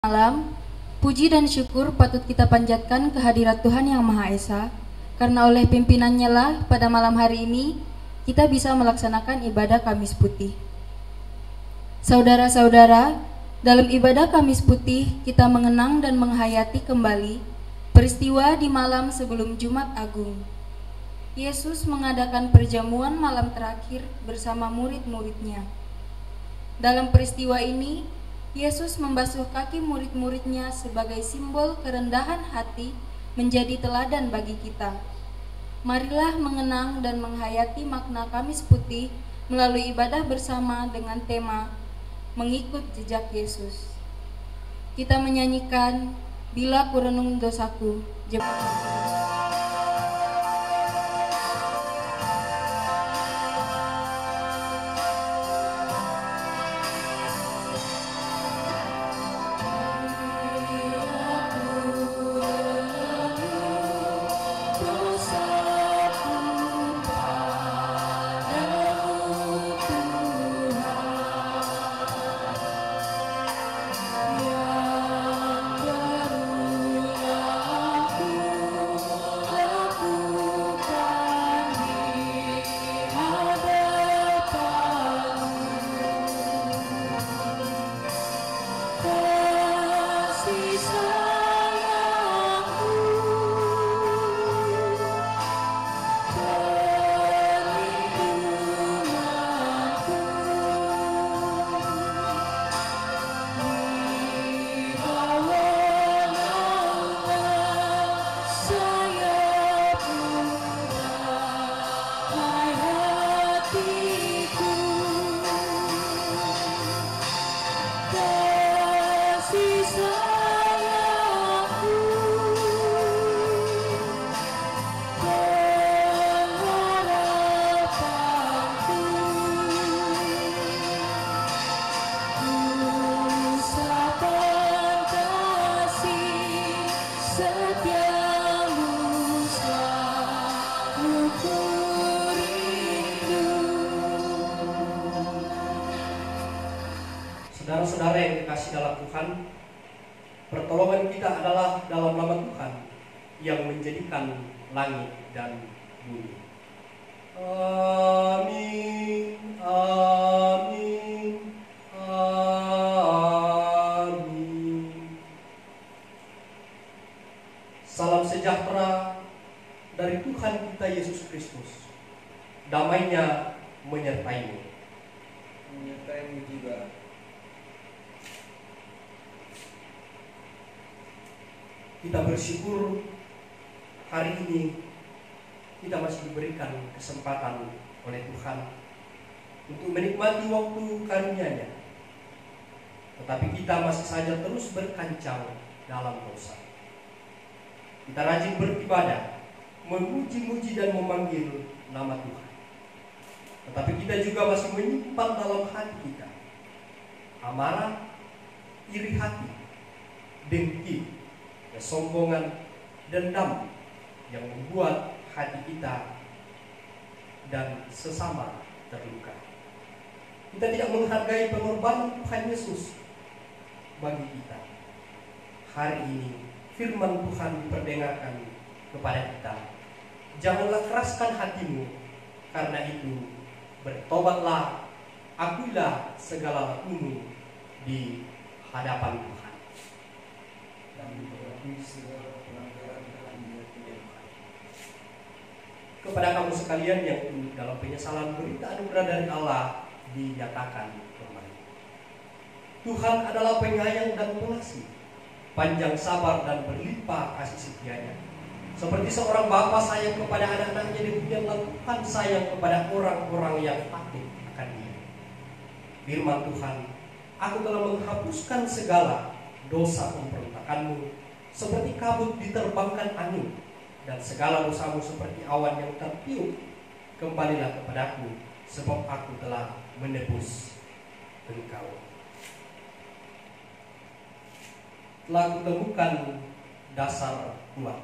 Malam, puji dan syukur patut kita panjatkan kehadirat Tuhan Yang Maha Esa, karena oleh pimpinannya lah pada malam hari ini kita bisa melaksanakan ibadah Kamis Putih. Saudara-saudara, dalam ibadah Kamis Putih kita mengenang dan menghayati kembali peristiwa di malam sebelum Jumat Agung. Yesus mengadakan perjamuan malam terakhir bersama murid-muridnya. Dalam peristiwa ini, Yesus membasuh kaki murid-muridnya sebagai simbol kerendahan hati menjadi teladan bagi kita. Marilah mengenang dan menghayati makna Kamis Putih melalui ibadah bersama dengan tema Mengikut Jejak Yesus. Kita menyanyikan Bila Kurenung Dosaku. Saudara-saudara yang dikasih dalam Tuhan, pertolongan kita adalah dalam nama Tuhan yang menjadikan langit dan bumi. Amin, amin, amin. Salam sejahtera dari Tuhan kita Yesus Kristus. Damainya menyertaimu. Menyertaimu juga. Kita bersyukur hari ini kita masih diberikan kesempatan oleh Tuhan untuk menikmati waktu karunia-Nya. Tetapi kita masih saja terus berkancang dalam dosa. Kita rajin beribadah, memuji-muji dan memanggil nama Tuhan. Tetapi kita juga masih menyimpan dalam hati kita amarah, iri hati, dengki, kesombongan, dendam yang membuat hati kita dan sesama terluka. Kita tidak menghargai pengorbanan Tuhan Yesus bagi kita. Hari ini firman Tuhan diperdengarkan kepada kita. Janganlah keraskan hatimu, karena itu bertobatlah, akuilah segala lakumu di hadapan Tuhan. Kepada kamu sekalian yang dalam penyesalan, berita anugerah dari Allah dinyatakan kembali. Tuhan adalah penyayang dan pengasih, panjang sabar dan berlimpah kasih setianya. Seperti seorang bapa sayang kepada anak-anaknya, demikianlah Tuhan sayang kepada orang-orang yang patuh akan Dia. Firman Tuhan, aku telah menghapuskan segala dosa pemberontakanmu, seperti kabut diterbangkan angin, dan segala dosamu seperti awan yang tertiup. Kembalilah kepadaku, sebab aku telah menebus engkau. Telah kutemukan dasar kuat.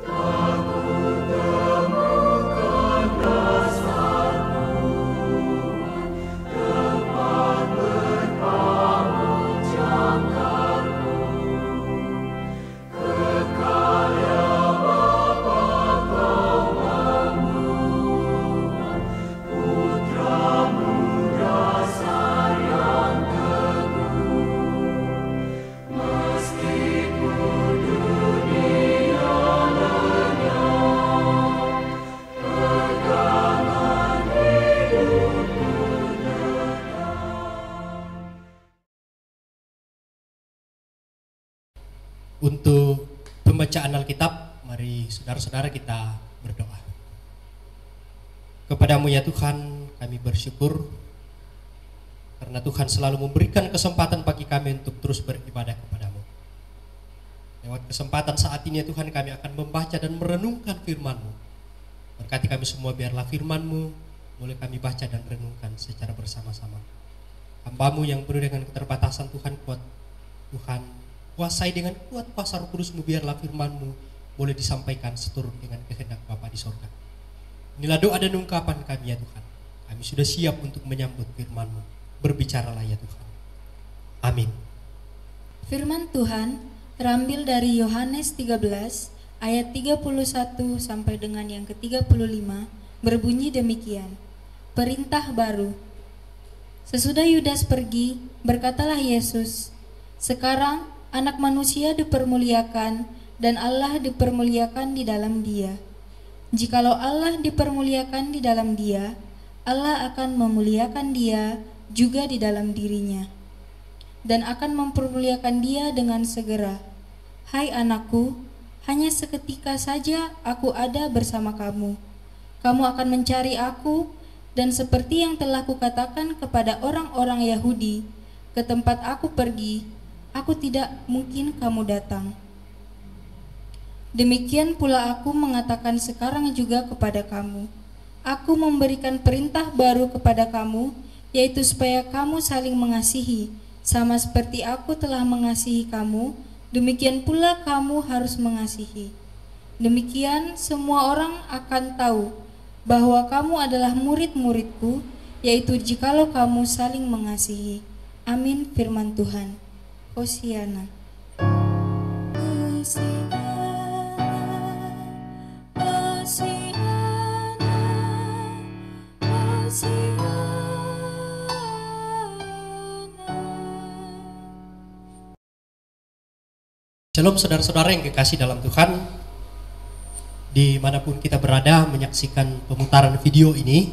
Aku temukan Untuk pembacaan Alkitab, mari saudara-saudara kita berdoa. Kepadamu ya Tuhan, kami bersyukur karena Tuhan selalu memberikan kesempatan bagi kami untuk terus beribadah kepadamu. Lewat kesempatan saat ini ya Tuhan, kami akan membaca dan merenungkan firman-Mu. Berkati kami semua, biarlah firman-Mu boleh kami baca dan renungkan secara bersama-sama. Hamba-Mu yang penuh dengan keterbatasan Tuhan, Tuhan kuasai dengan kuat kuasa Roh Kudus-Mu, biarlah firman-Mu boleh disampaikan seturut dengan kehendak Bapa di sorga. Inilah doa dan ungkapan kami ya Tuhan. Kami sudah siap untuk menyambut firman-Mu. Berbicaralah ya Tuhan. Amin. Firman Tuhan terambil dari Yohanes 13 ayat 31 sampai dengan yang ke-35 berbunyi demikian. Perintah baru. Sesudah Yudas pergi, berkatalah Yesus, "Sekarang Anak Manusia dipermuliakan dan Allah dipermuliakan di dalam Dia. Jikalau Allah dipermuliakan di dalam Dia, Allah akan memuliakan Dia juga di dalam dirinya, dan akan mempermuliakan Dia dengan segera. Hai anakku, hanya seketika saja aku ada bersama kamu. Kamu akan mencari aku, dan seperti yang telah kukatakan kepada orang-orang Yahudi, ke tempat aku pergi, aku tidak mungkin kamu datang. Demikian pula aku mengatakan sekarang juga kepada kamu. Aku memberikan perintah baru kepada kamu, yaitu supaya kamu saling mengasihi, sama seperti aku telah mengasihi kamu, demikian pula kamu harus mengasihi. Demikian semua orang akan tahu bahwa kamu adalah murid-muridku, yaitu jikalau kamu saling mengasihi." Amin. Firman Tuhan. Hosiana. Shalom saudara-saudara yang kekasih dalam Tuhan, dimanapun kita berada menyaksikan pemutaran video ini,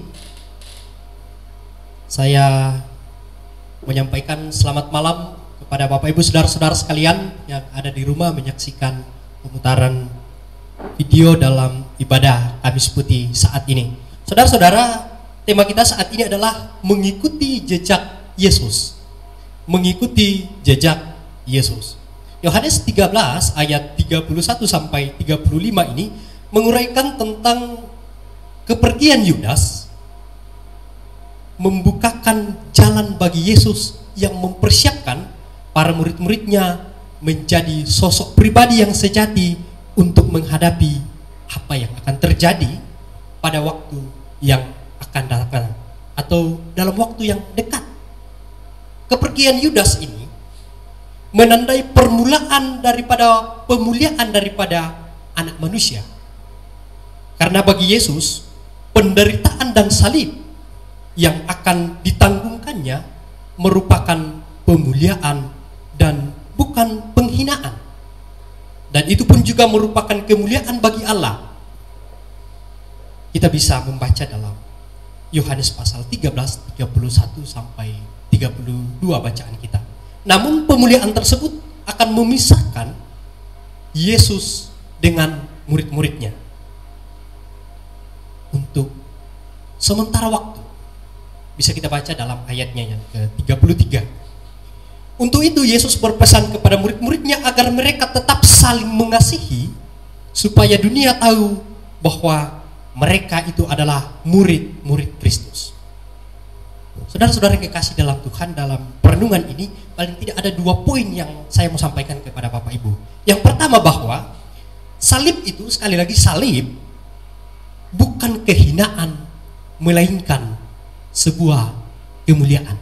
saya menyampaikan selamat malam kepada Bapak Ibu saudara-saudara sekalian yang ada di rumah menyaksikan pemutaran video dalam ibadah Kamis Putih saat ini. Saudara-saudara, tema kita saat ini adalah mengikuti jejak Yesus. Mengikuti jejak Yesus. Yohanes 13 ayat 31 sampai 35 ini menguraikan tentang kepergian Yudas, membukakan jalan bagi Yesus yang mempersiapkan para murid-muridnya menjadi sosok pribadi yang sejati untuk menghadapi apa yang akan terjadi pada waktu yang akan datang atau dalam waktu yang dekat. Kepergian Yudas ini menandai permulaan daripada pemuliaan daripada anak manusia. Karena bagi Yesus, penderitaan dan salib yang akan ditanggungkannya merupakan pemuliaan dan bukan penghinaan. Dan itu pun juga merupakan kemuliaan bagi Allah. Kita bisa membaca dalam Yohanes pasal 13, 31 sampai 32 bacaan kita. Namun pemuliaan tersebut akan memisahkan Yesus dengan murid-muridnya untuk sementara waktu. Bisa kita baca dalam ayatnya yang ke-33. Untuk itu Yesus berpesan kepada murid-muridnya agar mereka tetap saling mengasihi, supaya dunia tahu bahwa mereka itu adalah murid-murid Kristus. Saudara-saudara yang kekasih dalam Tuhan, dalam perenungan ini paling tidak ada 2 poin yang saya mau sampaikan kepada Bapak Ibu. Yang pertama, bahwa salib itu, sekali lagi salib, bukan kehinaan, melainkan sebuah kemuliaan.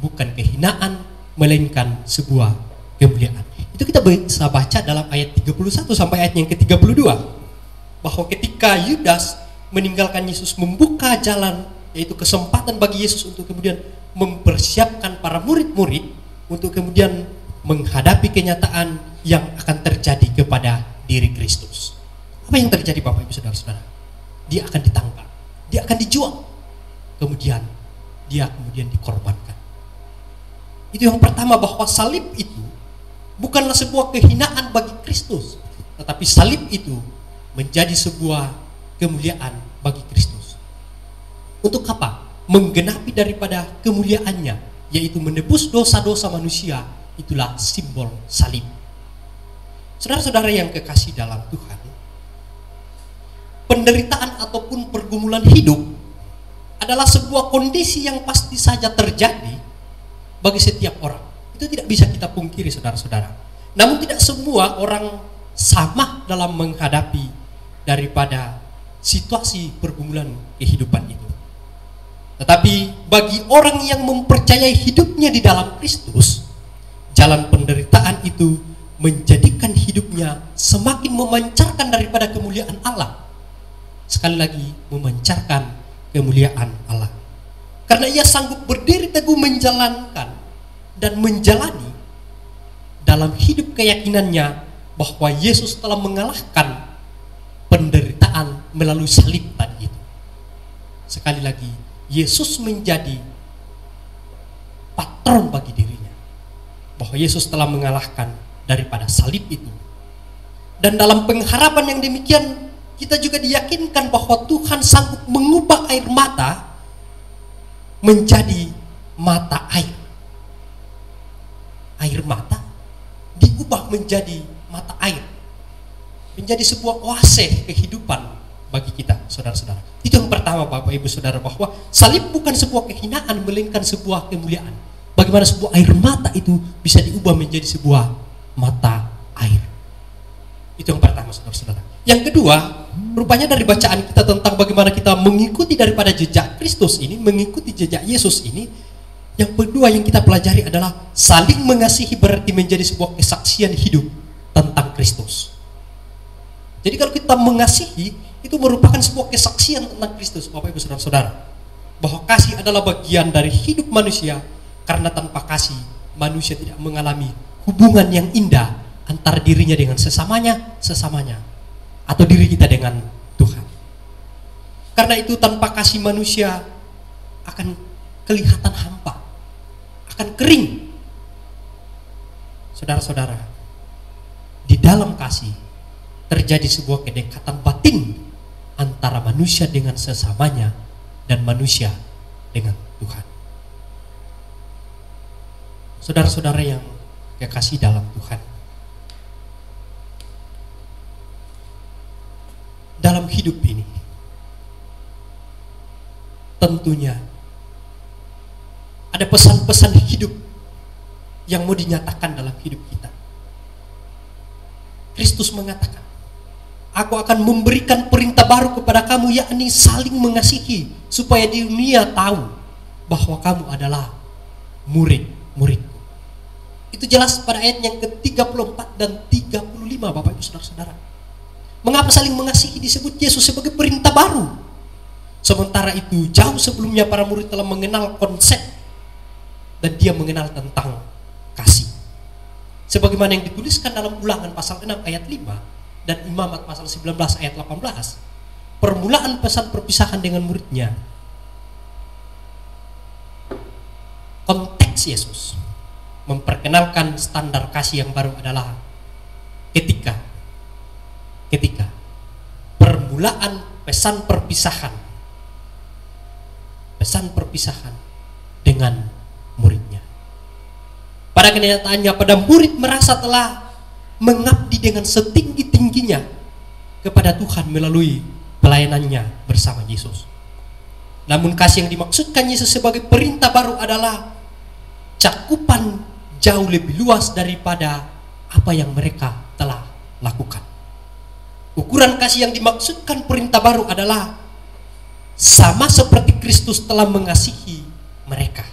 Bukan kehinaan, melainkan sebuah kemuliaan. Itu kita bisa baca dalam ayat 31 sampai ayat yang ke-32. Bahwa ketika Yudas meninggalkan Yesus, membuka jalan, yaitu kesempatan bagi Yesus untuk kemudian mempersiapkan para murid-murid untuk kemudian menghadapi kenyataan yang akan terjadi kepada diri Kristus. Apa yang terjadi Bapak Ibu Saudara-saudara? Dia akan ditangkap, dia akan dijual, kemudian dia kemudian dikorbankan. Itu yang pertama, bahwa salib itu bukanlah sebuah kehinaan bagi Kristus, tetapi salib itu menjadi sebuah kemuliaan bagi Kristus. Untuk apa? Menggenapi daripada kemuliaannya, yaitu menebus dosa-dosa manusia. Itulah simbol salib. Saudara-saudara yang kekasih dalam Tuhan, penderitaan ataupun pergumulan hidup adalah sebuah kondisi yang pasti saja terjadi bagi setiap orang. Itu tidak bisa kita pungkiri, saudara-saudara. Namun tidak semua orang sama dalam menghadapi daripada situasi pergumulan kehidupan itu. Tetapi bagi orang yang mempercayai hidupnya di dalam Kristus, jalan penderitaan itu menjadikan hidupnya semakin memancarkan daripada kemuliaan Allah. Sekali lagi, memancarkan kemuliaan Allah. Karena ia sanggup berdiri teguh menjalankan dan menjalani dalam hidup keyakinannya bahwa Yesus telah mengalahkan penderitaan melalui salib tadi itu. Sekali lagi, Yesus menjadi patron bagi dirinya, bahwa Yesus telah mengalahkan daripada salib itu. Dan dalam pengharapan yang demikian, kita juga diyakinkan bahwa Tuhan sanggup mengubah air mata menjadi mata air. Air mata diubah menjadi mata air, menjadi sebuah oase kehidupan bagi kita, saudara-saudara. Itu yang pertama, Bapak Ibu Saudara, bahwa salib bukan sebuah kehinaan, melainkan sebuah kemuliaan. Bagaimana sebuah air mata itu bisa diubah menjadi sebuah mata air. Itu yang pertama, saudara-saudara. Yang kedua, rupanya dari bacaan kita tentang bagaimana kita mengikuti daripada jejak Kristus ini, mengikuti jejak Yesus ini, yang kedua yang kita pelajari adalah saling mengasihi berarti menjadi sebuah kesaksian hidup tentang Kristus. Jadi kalau kita mengasihi, itu merupakan sebuah kesaksian tentang Kristus, Bapak Ibu Saudara-saudara. Bahwa kasih adalah bagian dari hidup manusia, karena tanpa kasih, manusia tidak mengalami hubungan yang indah antara dirinya dengan sesamanya, atau diri kita dengan Tuhan. Karena itu tanpa kasih manusia akan kelihatan hampa, akan kering. Saudara-saudara, di dalam kasih terjadi sebuah kedekatan batin antara manusia dengan sesamanya dan manusia dengan Tuhan. Saudara-saudara yang kekasih dalam Tuhan, dalam hidup ini tentunya ada pesan-pesan hidup yang mau dinyatakan dalam hidup kita. Kristus mengatakan, aku akan memberikan perintah baru kepada kamu, yakni saling mengasihi, supaya dunia tahu bahwa kamu adalah murid-muridku. Itu jelas pada ayat yang ke-34 dan 35, Bapak Ibu Saudara-saudara. Mengapa saling mengasihi disebut Yesus sebagai perintah baru? Sementara itu jauh sebelumnya para murid telah mengenal konsep dan dia mengenal tentang kasih. Sebagaimana yang dituliskan dalam Ulangan pasal 6 ayat 5 dan Imamat pasal 19 ayat 18, permulaan pesan perpisahan dengan muridnya. Konteks Yesus memperkenalkan standar kasih yang baru adalah ketika permulaan pesan perpisahan dengan muridnya. Pada kenyataannya, pada murid merasa telah mengabdi dengan setinggi-tingginya kepada Tuhan melalui pelayanannya bersama Yesus. Namun kasih yang dimaksudkan Yesus sebagai perintah baru adalah cakupan jauh lebih luas daripada apa yang mereka telah lakukan. Ukuran kasih yang dimaksudkan perintah baru adalah sama seperti Kristus telah mengasihi mereka.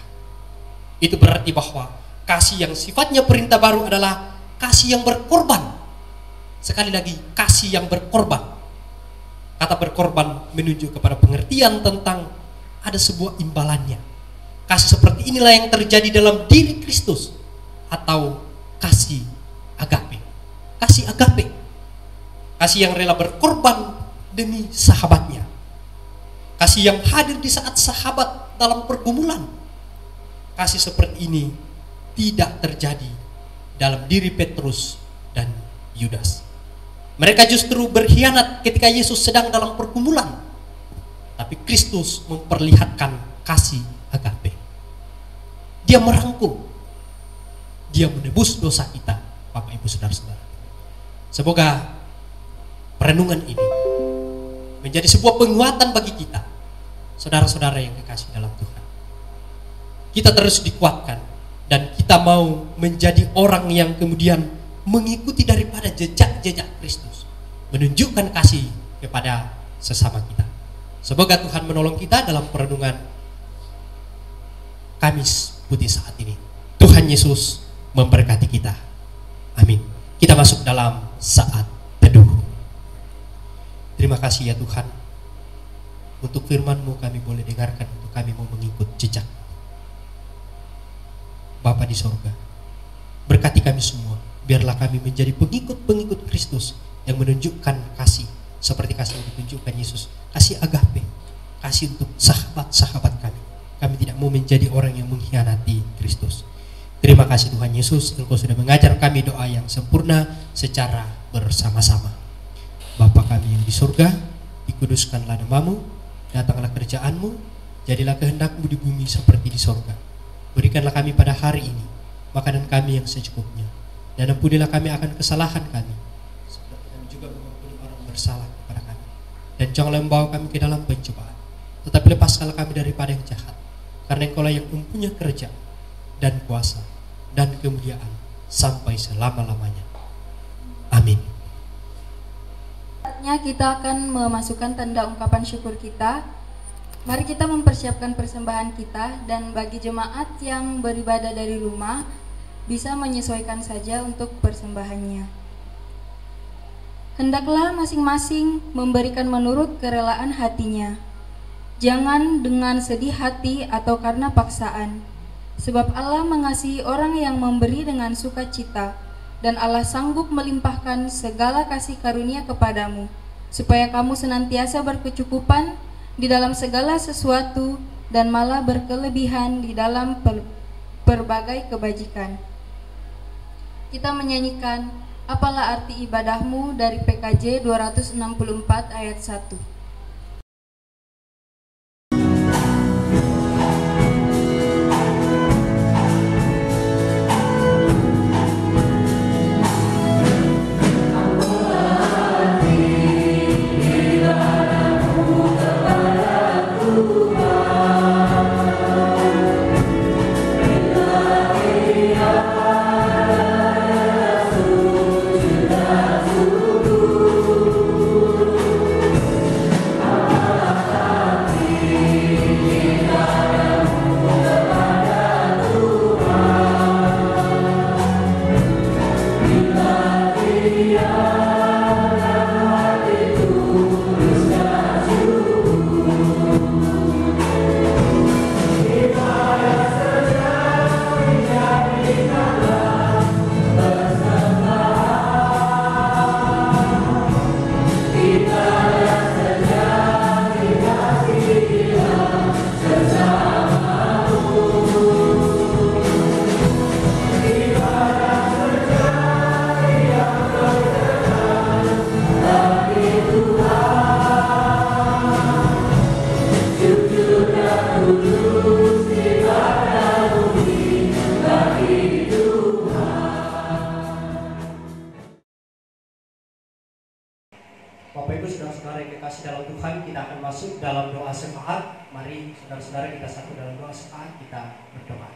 Itu berarti bahwa kasih yang sifatnya perintah baru adalah kasih yang berkorban. Sekali lagi, kasih yang berkorban. Kata berkorban menunjuk kepada pengertian tentang ada sebuah imbalannya. Kasih seperti inilah yang terjadi dalam diri Kristus, atau kasih agape. Kasih agape, kasih yang rela berkorban demi sahabatnya. Kasih yang hadir di saat sahabat dalam pergumulan. Kasih seperti ini tidak terjadi dalam diri Petrus dan Yudas. Mereka justru berkhianat ketika Yesus sedang dalam pergumulan. Tapi Kristus memperlihatkan kasih agape. Dia merangkul. Dia menebus dosa kita, Bapak Ibu Saudara-saudara. Semoga perenungan ini menjadi sebuah penguatan bagi kita, saudara-saudara yang kekasih dalam Tuhan. Kita terus dikuatkan dan kita mau menjadi orang yang kemudian mengikuti daripada jejak-jejak Kristus, menunjukkan kasih kepada sesama kita. Semoga Tuhan menolong kita dalam perenungan Kamis Putih saat ini. Tuhan Yesus memberkati kita. Amin. Kita masuk dalam saat teduh. Terima kasih ya Tuhan, untuk firman-Mu kami boleh dengarkan, untuk kami mau mengikut jejak Bapa di sorga. Berkati kami semua, biarlah kami menjadi pengikut-pengikut Kristus yang menunjukkan kasih seperti kasih yang ditunjukkan Yesus, kasih agape, kasih untuk sahabat-sahabat kami. Kami tidak mau menjadi orang yang mengkhianati Kristus. Terima kasih Tuhan Yesus, Engkau sudah mengajar kami doa yang sempurna secara bersama-sama. Bapa kami yang di surga, dikuduskanlah nama-Mu, datanglah kerjaan-Mu, jadilah kehendak-Mu di bumi seperti di surga. Berikanlah kami pada hari ini makanan kami yang secukupnya, dan ampunilah kami akan kesalahan kami, seperti kami juga mengampuni orang bersalah kepada kami. Dan janganlah membawa kami ke dalam pencobaan, tetapi lepaskanlah kami daripada yang jahat, karena Engkaulah yang mempunyai kerajaan dan kuasa dan kemuliaan sampai selama-lamanya. Amin. Saatnya kita akan memasukkan tanda ungkapan syukur kita. Mari kita mempersiapkan persembahan kita, dan bagi jemaat yang beribadah dari rumah bisa menyesuaikan saja untuk persembahannya. Hendaklah masing-masing memberikan menurut kerelaan hatinya. Jangan dengan sedih hati atau karena paksaan. Sebab Allah mengasihi orang yang memberi dengan sukacita, dan Allah sanggup melimpahkan segala kasih karunia kepadamu, supaya kamu senantiasa berkecukupan di dalam segala sesuatu, dan malah berkelebihan di dalam berbagai kebajikan. Kita menyanyikan Apalah Arti Ibadahmu dari PKJ 264 ayat 1. Bapak Ibu saudara-saudara yang kekasih dalam Tuhan, kita akan masuk dalam doa syafaat. Mari saudara-saudara kita satu dalam doa syafaat, kita berdoa.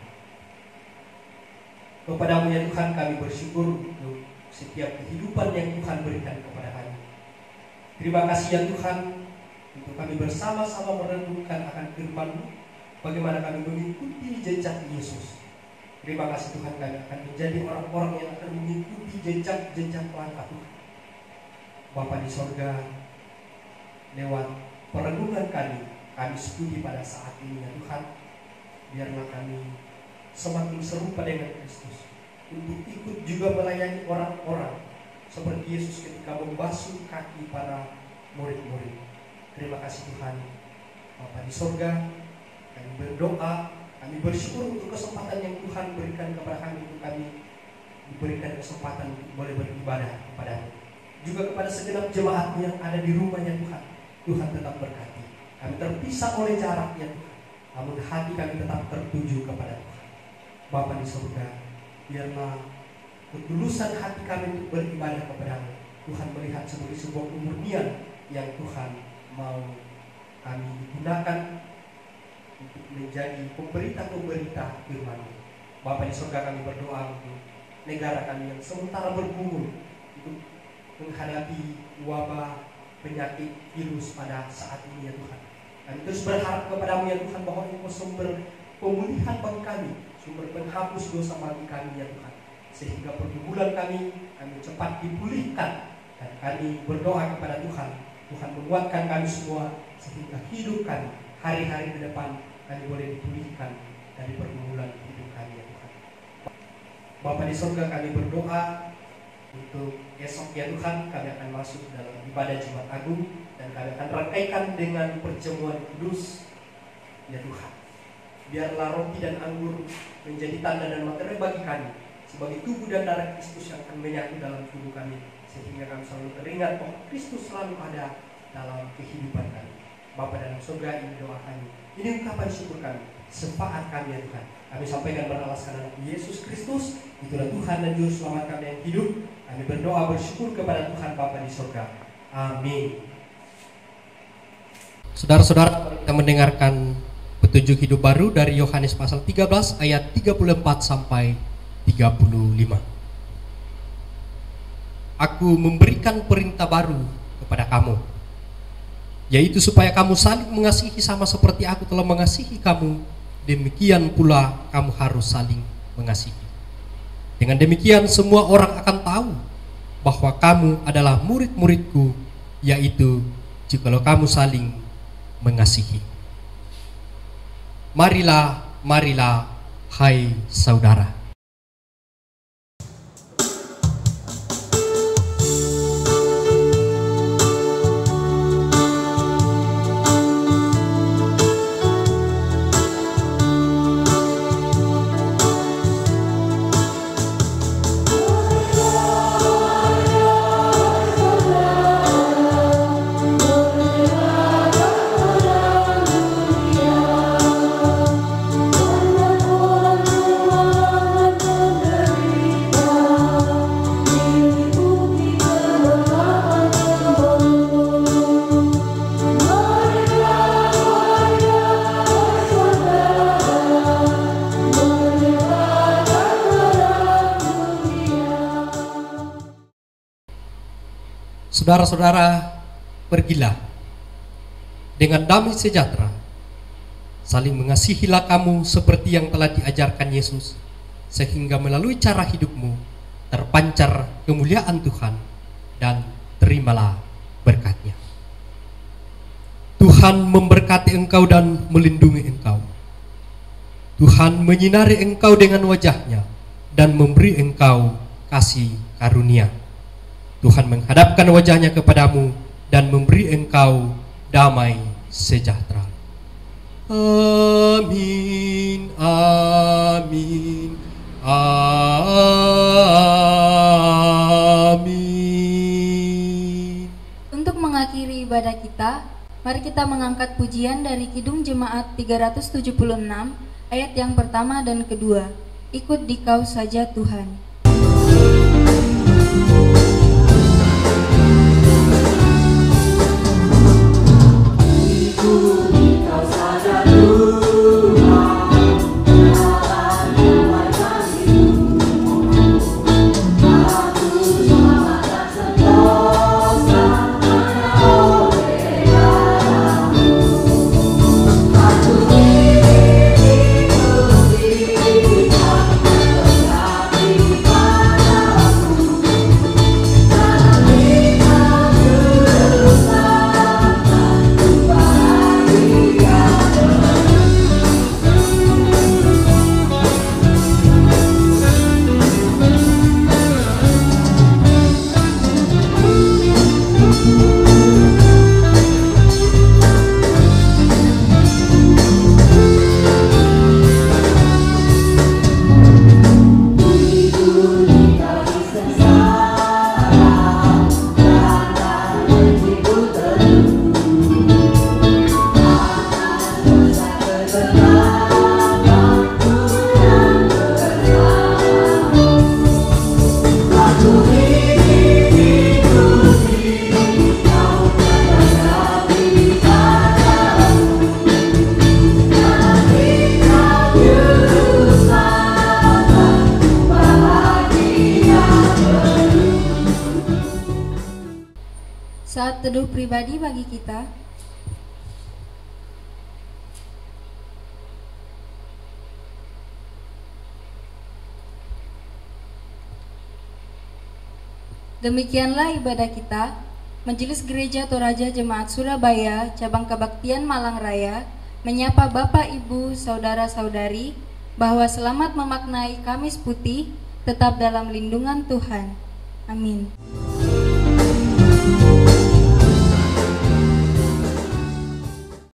Kepadamu ya Tuhan, kami bersyukur untuk setiap kehidupan yang Tuhan berikan kepada kami. Terima kasih ya Tuhan, untuk kami bersama-sama merenungkan akan firman-Mu, bagaimana kami mengikuti jejak Yesus. Terima kasih Tuhan, kami akan menjadi orang-orang yang akan mengikuti jejak-jejak langkah Tuhan. Bapa di sorga, lewat perenungan kami studi pada saat ini ya Tuhan, biarlah kami semakin serupa dengan Kristus, untuk ikut juga melayani orang-orang seperti Yesus ketika membasuh kaki para murid-murid. Terima kasih Tuhan. Bapa di sorga, kami berdoa, kami bersyukur untuk kesempatan yang Tuhan berikan kepada kami, untuk kami diberikan kesempatan boleh beribadah kepada-Mu. Juga kepada segenap jemaat yang ada di rumahnya Tuhan, Tuhan tetap berkati. Kami terpisah oleh jarak ya Tuhan, namun hati kami tetap tertuju kepada Tuhan. Bapa di surga, biarlah ketulusan hati kami untuk beribadah kepada-Mu Tuhan melihat sebagai sebuah kemurnian yang Tuhan mau kami digunakan untuk menjadi pemberita-pemberita firman-Mu. Bapa di surga, kami berdoa untuk negara kami yang sementara bergumul untuk menghadapi wabah penyakit virus pada saat ini ya Tuhan. Kami terus berharap kepada-Mu ya Tuhan bahwa Engkau sumber pemulihan bagi kami, sumber penghapus dosa bagi kami ya Tuhan, sehingga pergumulan kami cepat dipulihkan. Dan kami berdoa kepada Tuhan, Tuhan menguatkan kami semua sehingga hidup kami hari-hari ke depan kami boleh dipulihkan dari pergumulan hidup kami ya Tuhan. Bapa di surga, kami berdoa untuk esok ya Tuhan, kami akan masuk dalam ibadah Jumat Agung dan kami akan rangkaikan dengan perjamuan kudus ya Tuhan. Biarlah roti dan anggur menjadi tanda dan materai bagi kami sebagai tubuh dan darah Kristus yang akan menyatu dalam tubuh kami, sehingga kami selalu teringat bahwa Kristus selalu ada dalam kehidupan kami. Bapa dalam surga, ini doa kami, ini ungkapan syukur kami, syafaat kami ya Tuhan. Kami sampaikan beralaskan anak Yesus Kristus, itulah Tuhan dan Juru Selamat kami yang hidup. Kami berdoa bersyukur kepada Tuhan Bapa di surga. Amin. Saudara-saudara, kita mendengarkan petunjuk hidup baru dari Yohanes pasal 13 ayat 34 sampai 35. Aku memberikan perintah baru kepada kamu, yaitu supaya kamu saling mengasihi sama seperti aku telah mengasihi kamu, demikian pula kamu harus saling mengasihi. Dengan demikian semua orang akan tahu bahwa kamu adalah murid-muridku, yaitu jikalau kamu saling mengasihi. Marilah, marilah, hai saudara. Saudara-saudara, pergilah dengan damai sejahtera, saling mengasihilah kamu seperti yang telah diajarkan Yesus, sehingga melalui cara hidupmu terpancar kemuliaan Tuhan, dan terimalah berkat-Nya. Tuhan memberkati engkau dan melindungi engkau. Tuhan menyinari engkau dengan wajah-Nya dan memberi engkau kasih karunia. Tuhan menghadapkan wajah-Nya kepadamu dan memberi engkau damai sejahtera. Amin, amin, amin. Untuk mengakhiri ibadah kita, mari kita mengangkat pujian dari Kidung Jemaat 376 ayat yang pertama dan kedua. Ikut Dikau saja Tuhan. Saat teduh pribadi bagi kita. Demikianlah ibadah kita. Majelis Gereja Toraja Jemaat Surabaya, Cabang Kebaktian Malang Raya, menyapa Bapak, Ibu, Saudara-saudari, bahwa selamat memaknai Kamis Putih, tetap dalam lindungan Tuhan. Amin.